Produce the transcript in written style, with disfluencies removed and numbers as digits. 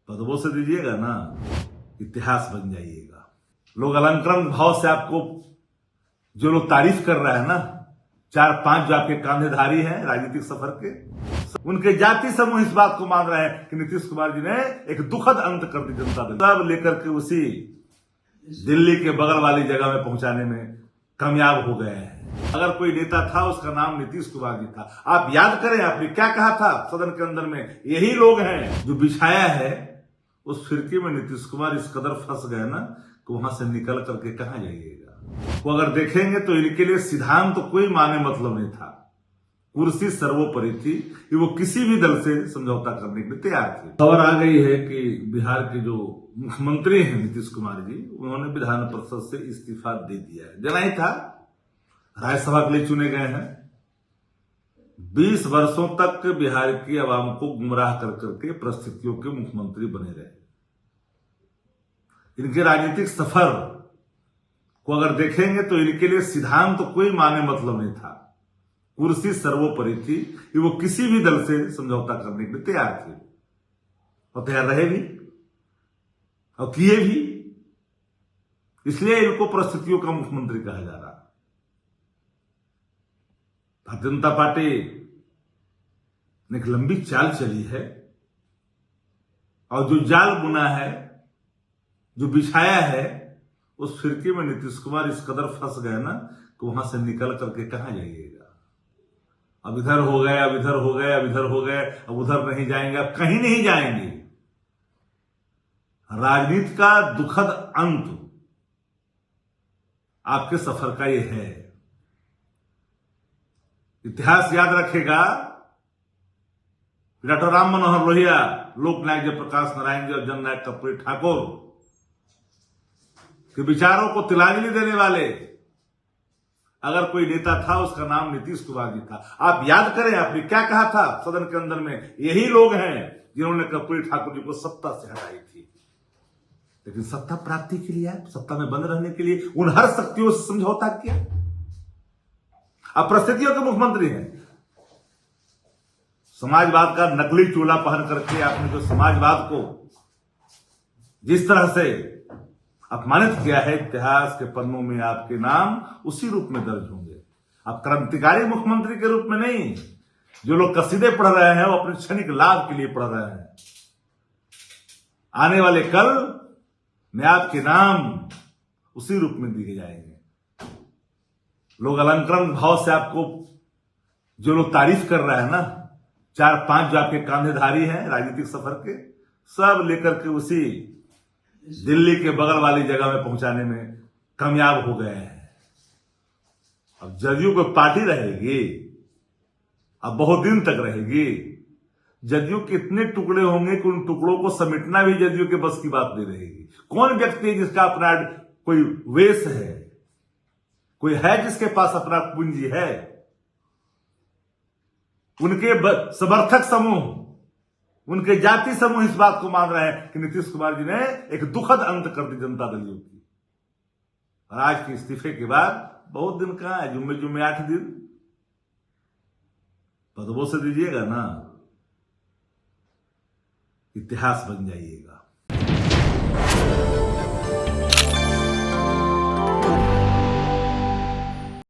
पदवों से दीजिएगा ना, इतिहास बन जाइएगा। लोग अलंकरण भाव से आपको, जो लोग तारीफ कर रहे हैं ना, 4-5 जो आपके कांधेधारी हैं राजनीतिक सफर के, उनके जाति समूह इस बात को मान रहे हैं कि नीतीश कुमार जी ने एक दुखद अंत कर दी जनता दल। सब लेकर के उसी दिल्ली के बगल वाली जगह में पहुंचाने में कामयाब हो गए हैं। अगर कोई नेता था उसका नाम नीतीश कुमार जी था। आप याद करें आपने क्या कहा था सदन के अंदर में, यही लोग हैं जो बिछाया है उस फिरकी में नीतीश कुमार इस कदर फंस गए ना कि वहां से निकल करके कहां जाइएगा। वो अगर देखेंगे तो इनके लिए सिद्धांत तो कोई माने मतलब नहीं था, कुर्सी सर्वोपरि थी कि वो किसी भी दल से समझौता करने के लिए तैयार थे। खबर आ गई है कि बिहार के जो मुख्यमंत्री हैं नीतीश कुमार जी, उन्होंने विधान परिषद से इस्तीफा दे दिया है। जना ही था, राज्यसभा के लिए चुने गए हैं। 20 वर्षों तक बिहार की आवाम को गुमराह कर करके परिस्थितियों के मुख्यमंत्री बने रहे। इनके राजनीतिक सफर को अगर देखेंगे तो इनके लिए सिद्धांत तो कोई माने मतलब नहीं था, कुर्सी सर्वोपरि थी कि वो किसी भी दल से समझौता करने के लिए तैयार थे और तैयार रहे भी और किए भी। इसलिए इनको परिस्थितियों का मुख्यमंत्री कहा जा रहा। भारतीय जनता पार्टी ने एक लंबी चाल चली है और जो जाल बुना है, जो बिछाया है, उस फिरकी में नीतीश कुमार इस कदर फंस गए ना कि वहां से निकल करके कहां जाइएगा। अब इधर हो गए, अब इधर हो गए, अब इधर हो गए, अब उधर नहीं जाएंगे, अब कहीं नहीं जाएंगे। राजनीति का दुखद अंत आपके सफर का ये है। इतिहास याद रखेगा, डॉक्टर राम मनोहर लोहिया, लोकनायक जयप्रकाश नारायण जी और जननायक कर्पूरी ठाकुर के विचारों को तिलांजलि देने वाले अगर कोई नेता था उसका नाम नीतीश कुमार जी था। आप याद करें आपने क्या कहा था सदन के अंदर में, यही लोग हैं जिन्होंने कर्पूरी ठाकुर जी को सत्ता से हटाई थी। लेकिन सत्ता प्राप्ति के लिए, सत्ता में बंद रहने के लिए उन हर शक्तियों से समझौता किया। अब परिस्थितियों के मुख्यमंत्री हैं। समाजवाद का नकली चोला पहन करके आपने जो समाजवाद को जिस तरह से अपमानित किया है, इतिहास के पन्नों में आपके नाम उसी रूप में दर्ज होंगे। आप क्रांतिकारी मुख्यमंत्री के रूप में नहीं। जो लोग कसीदे पढ़ रहे हैं वो अपने क्षणिक लाभ के लिए पढ़ रहे हैं। आने वाले कल में आपके नाम उसी रूप में दिए जाएंगे। लोग अलंकरण भाव से आपको, जो लोग तारीफ कर रहे हैं ना, 4-5 जो आपके कांधेधारी हैं राजनीतिक सफर के, सब लेकर के उसी दिल्ली के बगल वाली जगह में पहुंचाने में कामयाब हो गए हैं। अब जदयू को पार्टी रहेगी, अब बहुत दिन तक रहेगी। जदयू के इतने टुकड़े होंगे कि उन टुकड़ों को समेटना भी जदयू के बस की बात नहीं रहेगी। कौन व्यक्ति है जिसका अपना कोई वेश है, कोई है जिसके पास अपना पूंजी है? उनके समर्थक समूह, उनके जाति समूह इस बात को मान रहे हैं कि नीतीश कुमार जी ने एक दुखद अंत कर दी जनता दल की। और आज के इस्तीफे के बाद बहुत दिन कहां है, जुम्मे 8 दिन। पदवों से दीजिएगा ना, इतिहास बन जाइएगा।